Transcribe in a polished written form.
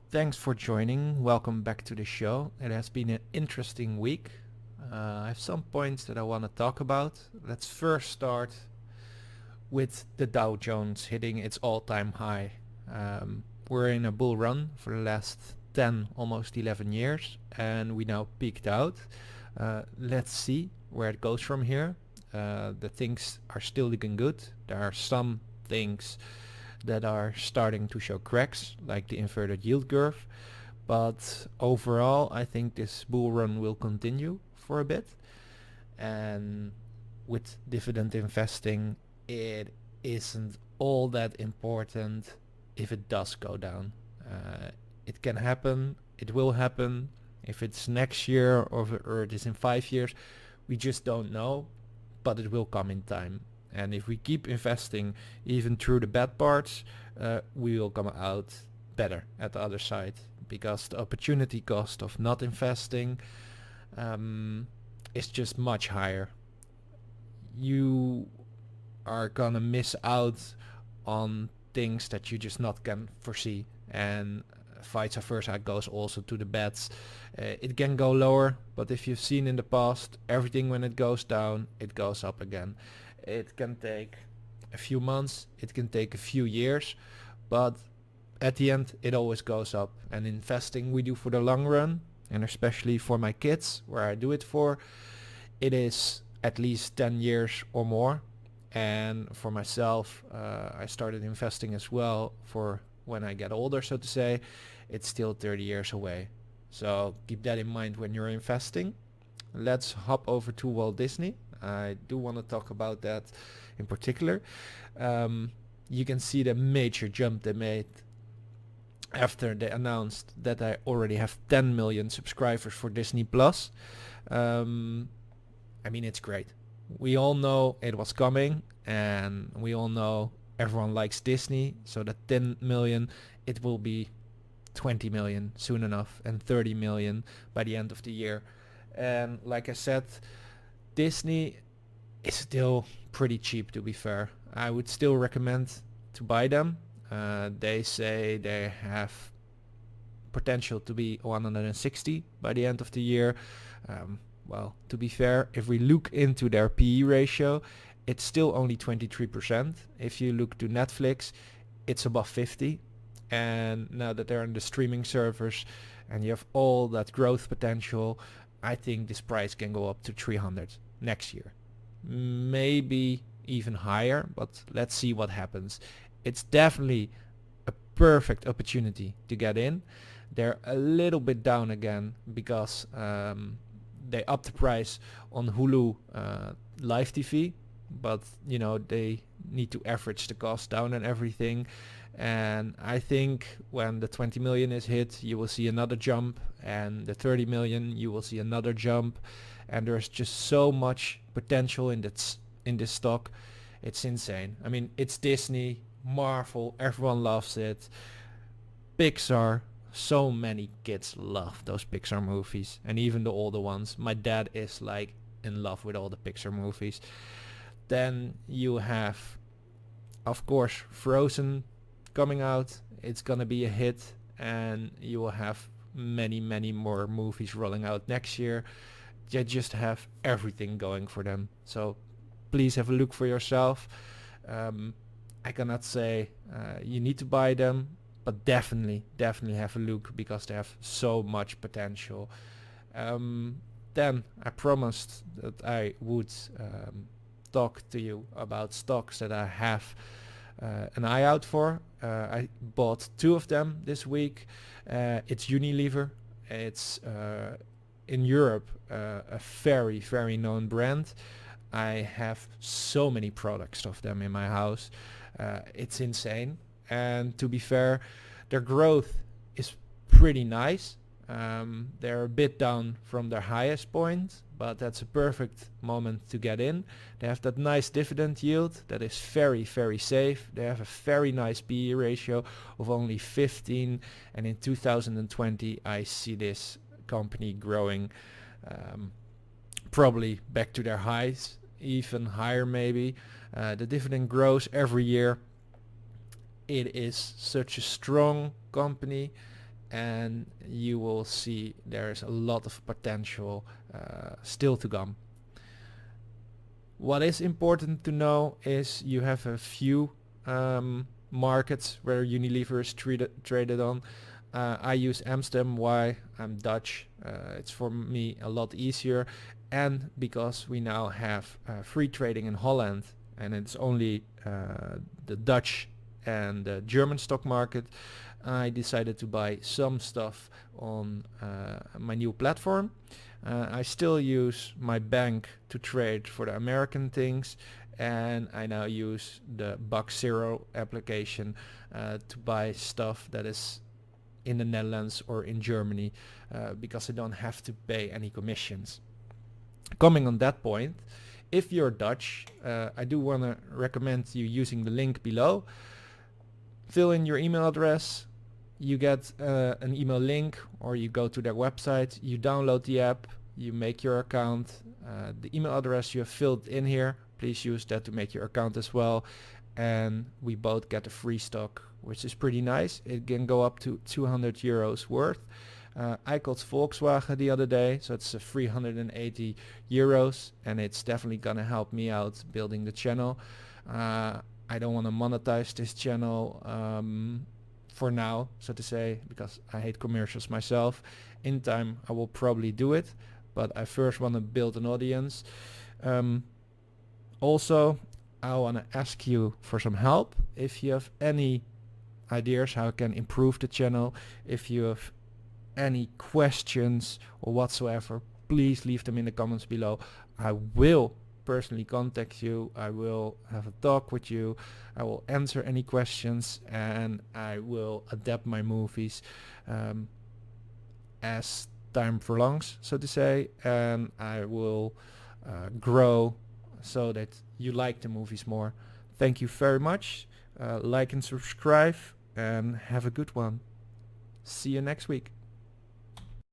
Thanks for joining. Welcome back to the show. It has been an interesting week. I have some points that I want to talk about. Let's first start with the Dow Jones hitting its all-time high. We're in a bull run for the last 10, almost 11 years, and we now peaked out. Let's see where it goes from here. The things are still looking good. There are some things that are starting to show cracks, like the inverted yield curve. But overall, I think this bull run will continue for a bit. And with dividend investing, it isn't all that important if it does go down. It can happen. It will happen. If it's next year or it is in 5 years, we just don't know. But it will come in time. And if we keep investing even through the bad parts, we will come out better at the other side, because the opportunity cost of not investing is just much higher. You are gonna miss out on things that you just not can foresee, and vice versa it goes also to the bets. It can go lower, but if you've seen in the past, everything when it goes down, it goes up again. It can take a few months, it can take a few years, but at the end it always goes up. And investing we do for the long run, and especially for my kids, where I do it for, it is at least 10 years or more. And for myself, I started investing as well for when I get older, so to say. It's still 30 years away. So keep that in mind when you're investing. Let's hop over to Walt Disney. I do want to talk about that in particular. You can see the major jump they made after they announced that I already have 10 million subscribers for Disney Plus. I mean, it's great. We all know it was coming, and we all know everyone likes Disney, so that 10 million, it will be 20 million soon enough, and 30 million by the end of the year. And like I said, Disney is still pretty cheap, to be fair. I would still recommend to buy them. They say they have potential to be 160 by the end of the year. Well, to be fair, if we look into their PE ratio, it's still only 23%. If you look to Netflix, it's above 50. And now that they're on the streaming servers and you have all that growth potential, I think this price can go up to 300 next year. Maybe even higher, but let's see what happens. It's definitely a perfect opportunity to get in. They're a little bit down again because they upped the price on Hulu live TV, but you know, they need to average the cost down and everything. And I think when the 20 million is hit, you will see another jump, and the 30 million, you will see another jump. And there's just so much potential in this stock. It's insane. I mean, it's Disney, Marvel, everyone loves it. Pixar, so many kids love those Pixar movies, and even the older ones. My dad is like in love with all the Pixar movies. Then you have, of course, Frozen coming out. It's gonna be a hit, and you will have many more movies rolling out next year. They just have everything going for them. So please have a look for yourself. I cannot say you need to buy them, but definitely have a look, because they have so much potential. Then I promised that I would talk to you about stocks that I have an eye out for. I bought two of them this week. It's Unilever. It's in Europe a very known brand. I have so many products of them in my house. It's insane. And to be fair, their growth is pretty nice. They're a bit down from their highest point, but that's a perfect moment to get in. They have that nice dividend yield that is very safe. They have a very nice PE ratio of only 15, and in 2020 I see this company growing probably back to their highs, even higher maybe. The dividend grows every year. It is such a strong company. and you will see there's a lot of potential still to come. What is important to know is you have a few markets where Unilever is traded on. I use Amsterdam. Why? I'm Dutch. It's for me a lot easier, and because we now have free trading in Holland, and it's only the Dutch and the German stock market, I decided to buy some stuff on my new platform. I still use my bank to trade for the American things, and I now use the Box Zero application to buy stuff that is in the Netherlands or in Germany, because I don't have to pay any commissions. Coming on that point, if you're Dutch, I do want to recommend you using the link below. Fill in your email address, you get an email link, or you go to their website, you download the app, you make your account. The email address you have filled in here, please use that to make your account as well, and we both get a free stock, which is pretty nice. It can go up to 200 euros worth. I called Volkswagen the other day, so it's 380 euros, and it's definitely gonna help me out building the channel. I don't want to monetize this channel for now, so to say, because I hate commercials myself. In time I will probably do it, but I first want to build an audience. Also, I want to ask you for some help. If you have any ideas how I can improve the channel, if you have any questions or whatsoever, please leave them in the comments below. I will personally contact you. I will have a talk with you. I will answer any questions, and I will adapt my movies as time prolongs, so to say, and I will grow so that you like the movies more. Thank you very much. Like and subscribe, and have a good one. See you next week.